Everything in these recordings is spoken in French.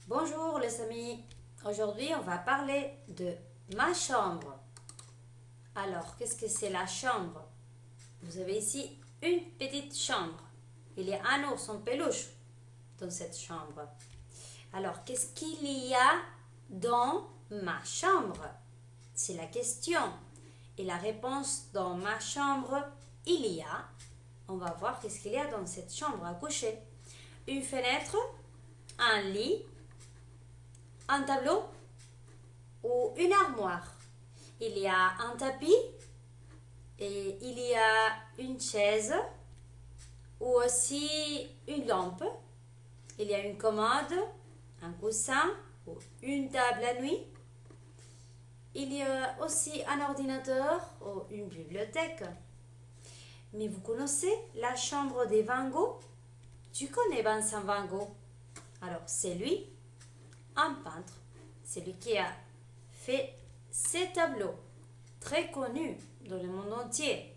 Bonjour les amis, aujourd'hui on va parler de ma chambre. Alors, qu'est-ce que c'est la chambre? Vous avez ici une petite chambre. Il y a un ours en peluche dans cette chambre. Alors, qu'est-ce qu'il y a dans ma chambre? C'est la question. Et la réponse dans ma chambre, il y a, on va voir qu'est-ce qu'il y a dans cette chambre à coucher. Une fenêtre, un lit, un tableau ou une armoire. Il y a un tapis et il y a une chaise ou aussi une lampe. Il y a une commode, un coussin ou une table à nuit. Il y a aussi un ordinateur ou une bibliothèque. Mais vous connaissez la chambre des Van Gogh? Tu connais Vincent Van Gogh? Alors, c'est lui, un peintre. C'est lui qui a fait ces tableaux, très connus dans le monde entier.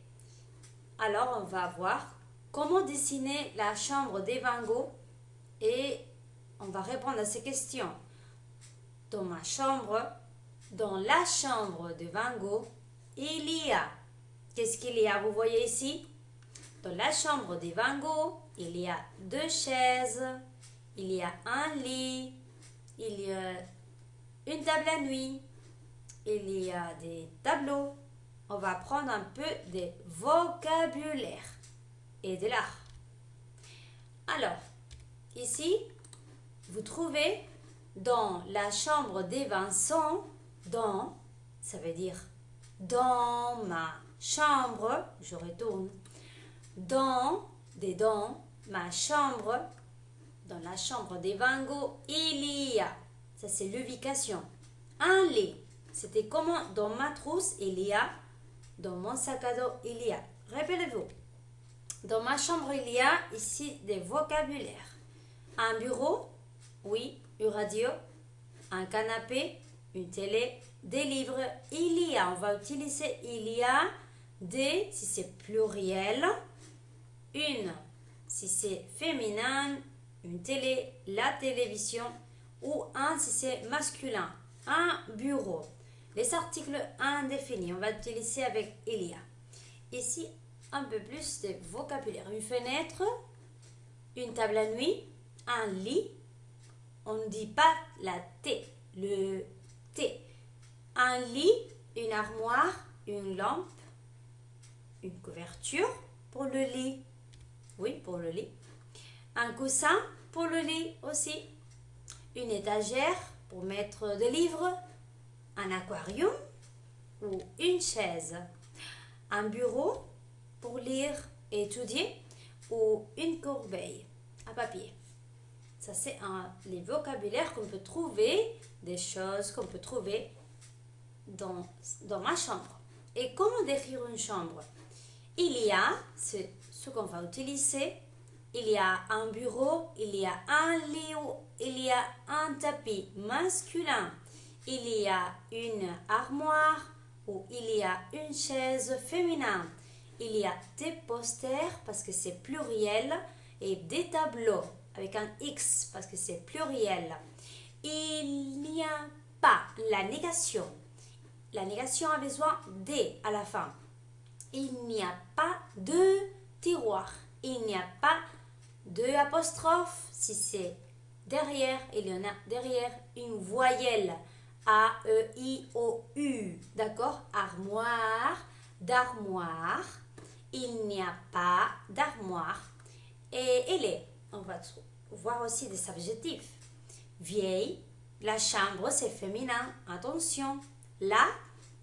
Alors, on va voir comment dessiner la chambre des Van Gogh et on va répondre à ces questions. Dans ma chambre, dans la chambre de Van Gogh, il y a, qu'est-ce qu'il y a? Vous voyez ici? Dans la chambre de Van Gogh, il y a deux chaises, il y a un lit, il y a une table à nuit, il y a des tableaux. On va prendre un peu de vocabulaire et de l'art. Alors, ici, vous trouvez dans la chambre des Vincent, dans, ça veut dire dans ma chambre, je retourne, dans ma chambre, dans la chambre des Van Gogh, il y a, ça c'est l'ubication, un lit. C'était comment dans ma trousse, il y a, dans mon sac à dos, il y a. Rappelez-vous, dans ma chambre, il y a ici des vocabulaires. Un bureau, oui, une radio, un canapé, une télé, des livres. Il y a, on va utiliser il y a, des, si c'est pluriel, une, si c'est féminin, une télé, la télévision, ou un si c'est masculin, un bureau. Les articles indéfinis, on va utiliser avec il y a. Ici, un peu plus de vocabulaire. Une fenêtre, une table à nuit, un lit. On ne dit pas la T, le T. Un lit, une armoire, une lampe, une couverture pour le lit. Oui, pour le lit. Un coussin pour le lit aussi. Une étagère pour mettre des livres. Un aquarium ou une chaise. Un bureau pour lire et étudier ou une corbeille à papier. Ça, c'est les vocabulaires qu'on peut trouver, des choses qu'on peut trouver dans ma chambre. Et comment décrire une chambre? Il y a, c'est ce qu'on va utiliser, il y a un bureau, il y a un lit, il y a un tapis masculin, il y a une armoire ou il y a une chaise féminine, il y a des posters parce que c'est pluriel et des tableaux avec un X parce que c'est pluriel. Il n'y a pas la négation. La négation a besoin d à la fin. Il n'y a pas de tiroir. Il n'y a pas de apostrophe. Si c'est derrière, il y en a derrière une voyelle. A, E, I, O, U. D'accord? Armoire, d'armoire. Il n'y a pas d'armoire. Et elle est. On va voir aussi des adjectifs. Vieille. La chambre, c'est féminin. Attention. Là,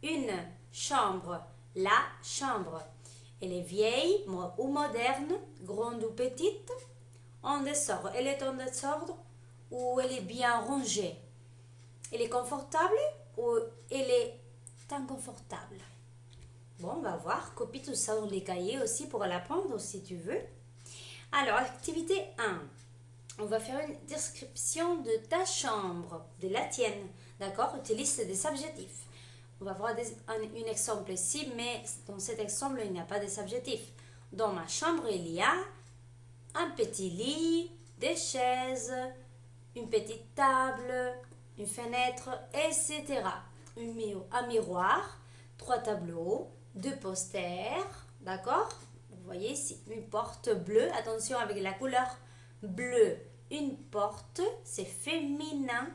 une chambre. La chambre. Elle est vieille ou moderne, grande ou petite, en désordre. Elle est en désordre ou elle est bien rangée. Elle est confortable ou elle est inconfortable. Bon, on va voir. Copie tout ça dans les cahiers aussi pour l'apprendre si tu veux. Alors, activité 1. On va faire une description de ta chambre, de la tienne. D'accord? Utilise des adjectifs. On va voir un exemple ici, mais dans cet exemple, il n'y a pas de adjectifs. Dans ma chambre, il y a un petit lit, des chaises, une petite table, une fenêtre, etc. Un miroir, 3 tableaux, 2 posters, d'accord? Vous voyez ici, une porte bleue, attention avec la couleur bleue. Une porte, c'est féminin,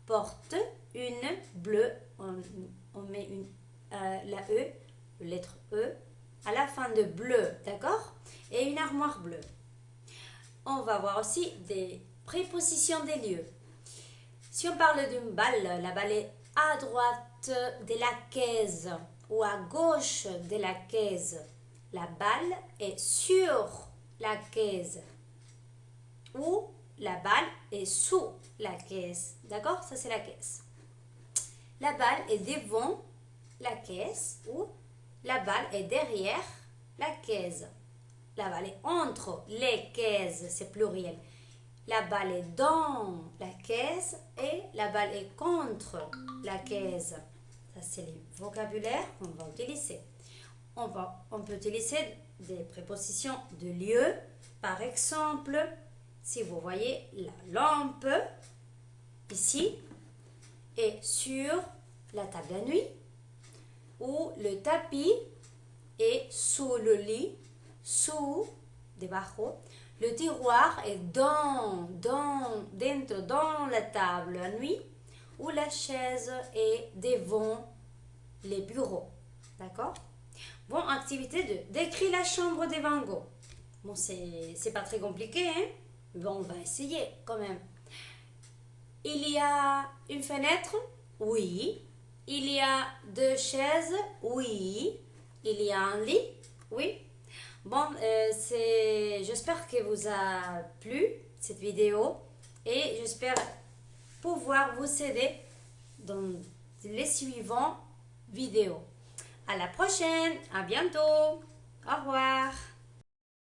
porte, une bleue, on met la E, la lettre E, à la fin de bleu, d'accord? Et une armoire bleue. On va voir aussi des prépositions des lieux. Si on parle d'une balle, la balle est à droite de la caisse ou à gauche de la caisse. La balle est sur la caisse ou la balle est sous la caisse. D'accord? Ça, c'est la caisse. La balle est devant la caisse ou la balle est derrière la caisse. La balle est entre les caisses, c'est pluriel. La balle est dans la caisse et la balle est contre la caisse. Ça, c'est le vocabulaire qu'on va utiliser. On peut utiliser des prépositions de lieu. Par exemple, si vous voyez la lampe ici est sur la table à nuit ou le tapis est sous le lit, sous, debajo. Le tiroir est dentro, dans la table à nuit ou la chaise est devant les bureaux. D'accord? Bon, activité 2. Décris la chambre de Van Gogh. Bon, c'est pas très compliqué, hein? Bon, on va essayer quand même. Il y a une fenêtre? Oui. Il y a 2 chaises? Oui. Il y a un lit? Oui. Bon, j'espère que vous a plu cette vidéo et j'espère pouvoir vous aider dans les suivantes vidéos. À la prochaine, à bientôt, au revoir.